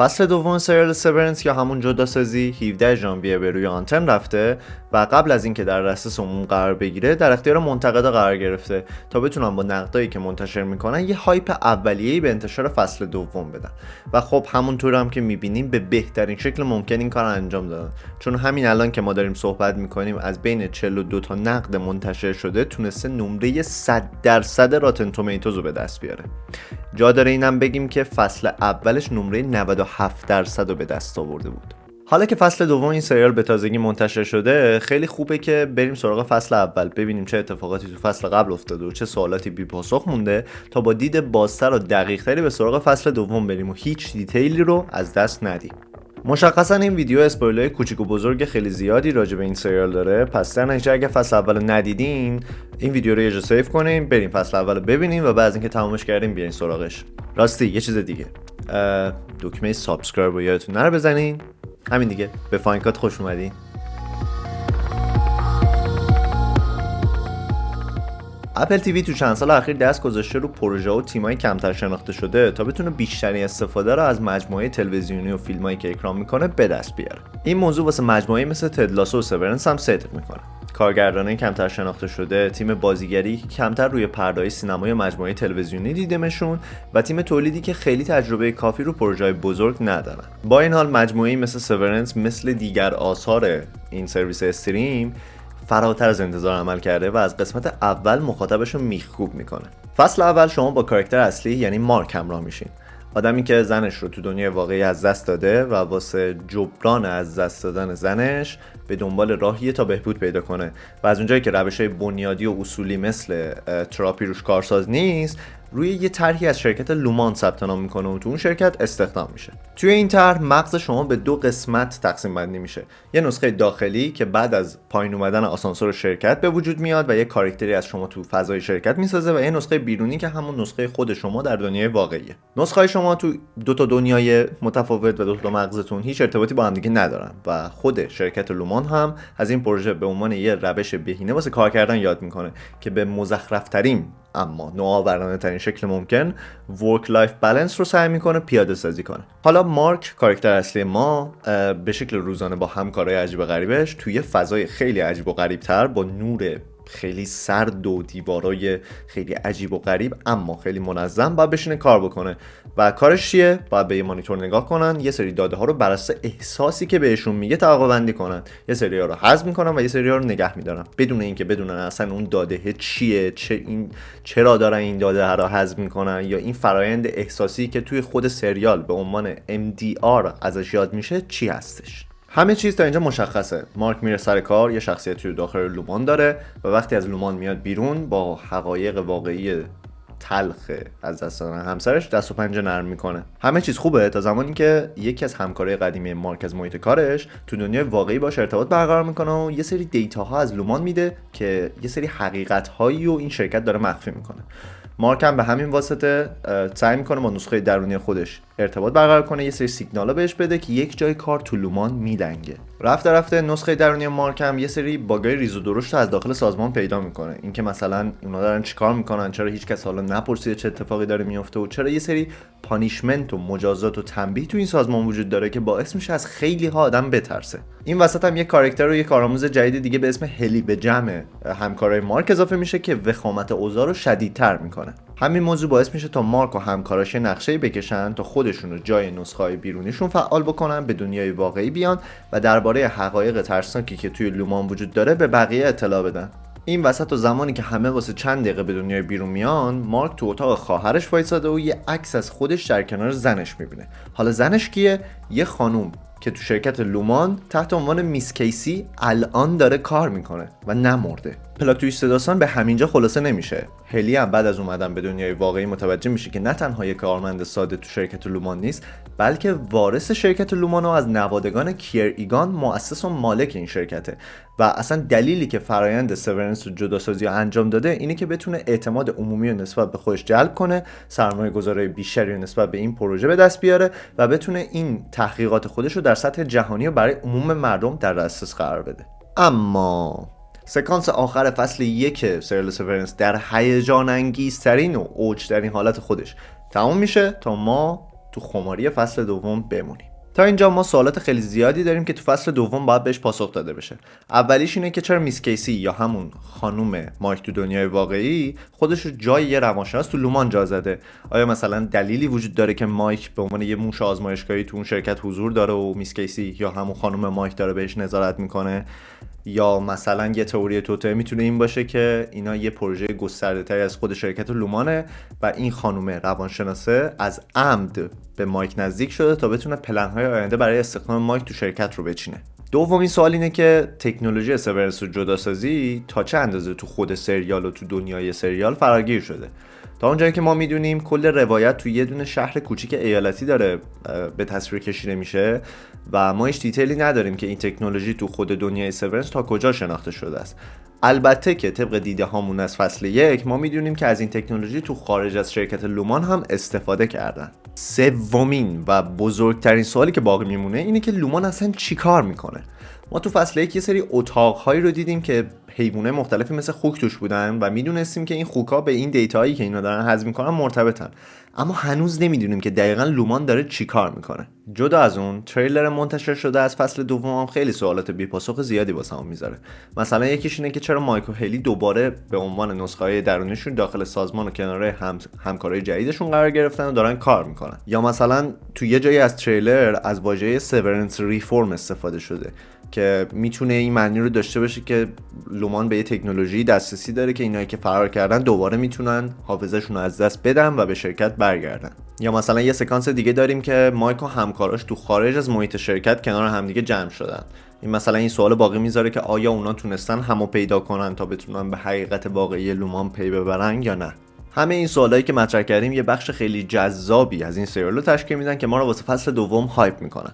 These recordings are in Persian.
فصل دوم سریال سورنس یا همون جداسازی 17 ژانویه به روی آنتن رفته و قبل از اینکه در دسترس عموم قرار بگیره در اختیار منتقدا قرار گرفته تا بتونن با نقدایی که منتشر میکنن یه هایپ اولیه‌ای به انتشار فصل دوم بدن و خب همونطور هم که میبینیم به بهترین شکل ممکن این کار انجام دادن، چون همین الان که ما داریم صحبت میکنیم از بین 42 تا نقد منتشر شده تونسته نمره 100% راتن تومیتوز رو به دست بیاره. جا داره اینم بگیم که فصل اولش نمره 97% رو به دست آورده بود. حالا که فصل دوم این سریال به تازگی منتشر شده، خیلی خوبه که بریم سراغ فصل اول، ببینیم چه اتفاقاتی تو فصل قبل افتاده و چه سوالاتی بی پاسخ مونده تا با دید بازتر و دقیق‌تری به سراغ فصل دوم بریم و هیچ دیتیلی رو از دست ندیم. مشخصا این ویدیو اسپویلرهای کوچیک و بزرگ خیلی زیادی راجع به این سریال داره، پس در نتیجه اگه فصل اول ندیدین این ویدیو رو یه جا سیو کنیم، بریم فصل اول ببینیم و بعد از اینکه تمامش کردیم بیاین سراغش. راستی یه چیز دیگه، دکمه سابسکرایب رو یادتون نره بزنین. همین دیگه، به فاینکات خوش اومدین. اپل تیوی تو چند سال اخیر دست گذاشته رو پروژه و تیمای کمتر شناخته شده تا بتونه بیشترین استفاده رو از مجموعه تلویزیونی و فیلمایی که اکران میکنه به دست بیاره. این موضوع واسه مجموعه‌ای مثل تد لاسو و سورنس هم صدق میکنه. کارگردانای کمتر شناخته شده، تیم بازیگری که کمتر روی پرده‌های سینمای مجموعه تلویزیونی دیدمشون و تیم تولیدی که خیلی تجربه کافی رو پروژه‌های بزرگ ندارن. با این حال مجموعه‌ای مثل سورنس مثل دیگر آثار این سرویس استریم فراتر از انتظار عمل کرده و از قسمت اول مخاطبش رو میخکوب میکنه. فصل اول شما با کاراکتر اصلی یعنی مارک همراه میشین، آدمی که زنش رو تو دنیای واقعی از دست داده و واسه جبران از دست دادن زنش به دنبال راهیه تا بهبود پیدا کنه و از اونجایی که روش‌های بنیادی و اصولی مثل تراپی روش کارساز نیست، روی یه طرحی از شرکت لومان ثبت نام میکنه و تو اون شرکت استخدام میشه. توی این طرح مغز شما به دو قسمت تقسیم بندی میشه، یه نسخه داخلی که بعد از پایین اومدن آسانسور شرکت به وجود میاد و یه کاراکتری از شما تو فضای شرکت میسازه و یه نسخه بیرونی که همون نسخه خود شما در دنیای واقعیه. نسخه شما تو دو تا دنیای متفاوت و دو تا مغزتون هیچ ارتباطی با هم دیگه ندارن و خود شرکت لومان هم از این پروژه به عنوان یه روش بهینه واسه کار کردن یاد میکنه که به مزخرف‌ترین اما نوآورانه ترین شکل ممکن ورک لایف بالانس رو سعی میکنه پیاده سازی کنه. حالا مارک کاراکتر اصلی ما به شکل روزانه با همکارای عجیب و غریبش توی فضای خیلی عجیب و غریب تر با نور خیلی سرد و دیوارای خیلی عجیب و غریب اما خیلی منظم باید بشینه کار بکنه و کارش چیه؟ باید به یه مانیتور نگاه کنن، یه سری داده ها رو بر اساس احساسی که بهشون میگه طبقه بندی کنن، یه سری ها رو حذف میکنن و یه سری ها رو نگه میدارن بدون اینکه بدونن اصلا اون داده چیه، چرا دارن این داده رو حذف میکنن یا این فرایند احساسی که توی خود سریال به عنوان MDR ازش یاد میشه چی هستش. همه چیز تا اینجا مشخصه. مارک میره سر کار، یه شخصیتی رو داخل لومان داره و وقتی از لومان میاد بیرون با حقایق واقعی تلخ از دست دادن همسرش دست و پنجه نرم میکنه. همه چیز خوبه تا زمانی که یکی از همکارای قدیمی مارک از محیط کارش تو دنیای واقعی باش ارتباط برقرار میکنه و یه سری دیتاها از لومان میده که یه سری حقیقت‌هایی و این شرکت داره مخفی میکنه. مارک هم به همین واسطه سعی میکنه با نسخه درونی خودش ارتباط برقرار کنه، یه سری سیگنالا بهش بده که یک جای کار تو لومان میلنگه. رفته رفته نسخه درونی مارک هم یه سری باگای ریز و درشت از داخل سازمان پیدا میکنه، اینکه مثلا اونا دارن چیکار میکنن، چرا هیچکس حالا نپرسیده چه اتفاقی داره میفته و چرا یه سری پانیشمنت و مجازات و تنبیه تو این سازمان وجود داره که باعث میشه از خیلی ها آدم بترسه. این وسط هم یه کاراکتر و یه کارآموز جدید دیگه به اسم هلی به جمع همکارای مارک اضافه میشه که وخامت اوضاع رو شدیدتر میکنه. همین موضوع باعث میشه تا مارک و همکاراش نقشه‌ای بکشن تا خودشون رو جای نسخه‌های بیرونیشون فعال بکنن، به دنیای واقعی بیان و درباره حقایق ترسناکی که توی لومان وجود داره به بقیه اطلاع بدن. این وسط و زمانی که همه واسه چند دقیقه به دنیای بیرون میان، مارک تو اتاق خواهرش وایساده و یه عکس از خودش در کنار زنش میبینه. حالا زنش کیه؟ یه خانوم که تو شرکت لومان تحت عنوان میس کیسی الان داره کار میکنه و نمرده. پلاک تویست داستان به همینجا خلاصه نمیشه. هلی هم بعد از اومدن به دنیای واقعی متوجه میشه که نه تنها یک کارمند ساده تو شرکت لومان نیست، بلکه وارث شرکت لومان و از نوادگان کیر ایگان مؤسس و مالک این شرکته و اصلا دلیلی که فرایند سورنس و جداسازی رو انجام داده اینه که بتونه اعتماد عمومی رو نسبت به خودش جلب کنه، سرمایه گذاری بیشتری رو نسبت به این پروژه به دست بیاره و بتونه این تحقیقات خودش رو در سطح جهانی و برای عموم مردم در دسترس قرار بده. اما سکانس آخر فصل 1 سریال سورنس در هیجان انگیزترین و اوجترین حالت خودش تموم میشه تا ما تو خماری فصل دوم بمونیم. تا اینجا ما سوالات خیلی زیادی داریم که تو فصل دوم باید بهش پاسخ داده بشه. اولیش اینه که چرا میس کیسی یا همون خانم مایک تو دنیای واقعی خودش رو جای یه روانشناس تو لومان جا زده؟ آیا مثلا دلیلی وجود داره که مایک به عنوان یه موش آزمایشگاهی تو اون شرکت حضور داره و میس کیسی یا همون خانم مایک داره بهش نظارت میکنه؟ یا مثلا یه تئوری توته میتونه این باشه که اینا یه پروژه گسترده‌تری از خود شرکت لومانه و این خانم روانشناسه از عمد به مایک نزدیک شده تا بتونه پلن‌های آینده برای استخدام مایک تو شرکت رو بچینه. دومین سوال اینه که تکنولوژی سورنس و جداسازی تا چه اندازه تو خود سریال و تو دنیای سریال فراگیر شده. تا اونجایی که ما میدونیم کل روایت تو یه دونه شهر کوچیک ایالتی داره به تصویر کشیده میشه و ما هیچ دیتیلی نداریم که این تکنولوژی تو خود دنیای سورنس تا کجا شناخته شده است. البته که طبق دیده هامون از فصل 1 ما میدونیم که از این تکنولوژی تو خارج از شرکت لومان هم استفاده کردن. سومین و بزرگترین سوالی که باقی میمونه اینه که لومان اصلا چی کار میکنه؟ ما تو فصل 1 یه سری اتاق‌هایی رو دیدیم که حیوانات مختلفی مثل خوک توش بودن و میدونستیم که این خوک‌ها به این دیتاهایی که اینا دارن هضم می‌کنن مرتبطن، اما هنوز نمیدونیم که دقیقاً لومان داره چی کار میکنه. جدا از اون تریلر منتشر شده از فصل دوم هم خیلی سوالات بی‌پاسخ زیادی واسمون میذاره. مثلا یکیش اینه که چرا مایک و هلی دوباره به عنوان نسخه‌های درونیشون داخل سازمان و کنار همکارای جدیدشون قرار گرفتن و دارن کار میکنن. یا مثلا تو یه جایی از تریلر از واژه سیورنس ریفورم استفاده شده که میتونه این معنی رو داشته باشه که لومان به یه تکنولوژی دسترسی داره که اینایی که فرار کردن دوباره میتونن حافظه‌شون رو از دست بدن و به شرکت برگردن. یا مثلا یه سکانس دیگه داریم که مایک و همکاراش تو خارج از محیط شرکت کنار همدیگه جمع شدن. این مثلا این سوال باقی میذاره که آیا اونا تونستن همو پیدا کنن تا بتونن به حقیقت واقعی لومان پی ببرن یا نه. همه این سوالایی که مطرح کردیم یه بخش خیلی جذابی از این سریال رو تشکیل میدن که ما رو واسه فصل دوم هایپ میکنن.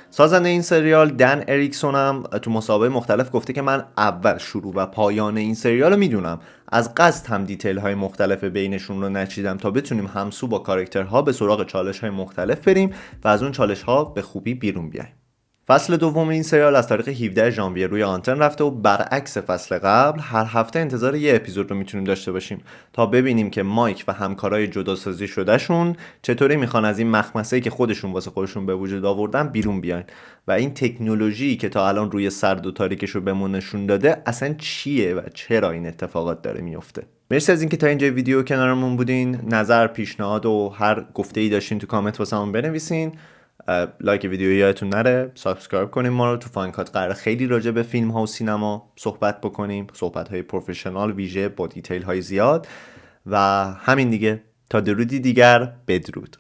سازنده این سریال دن اریکسون هم تو مسابقه مختلف گفته که من اول شروع و پایان این سریال رو میدونم، از قصد هم دیتیل های مختلف بینشون رو نچیدم تا بتونیم همسو با کاراکترها به سراغ چالش های مختلف بریم و از اون چالش ها به خوبی بیرون بیایم. فصل دوم این سریال از تاریخ 17 ژانویه روی آنتن رفته و برعکس فصل قبل هر هفته انتظار یه اپیزود رو میتونیم داشته باشیم تا ببینیم که مایک و همکارای جداسازی شدهشون چطوری میخوان از این مخمسه‌ای که خودشون واسه خودشون به وجود آوردن بیرون بیاین و این تکنولوژی که تا الان روی سرد و تاریکش رو بهمون نشون داده اصلا چیه و چرا این اتفاقات داره میفته. مرسی از اینکه تا اینجا ویدیو کنارمون بودین. نظر، پیشنهاد و هر گفته‌ای داشتین تو کامنت واسمون بنویسین. لایک ویدیو یادتون نره، سابسکرایب کنیم ما رو. تو فانکات قراره خیلی راجع به فیلم ها و سینما صحبت بکنیم، صحبت های پروفشنال ویژه با دیتیل های زیاد و همین دیگه. تا درودی دیگر، بدرود.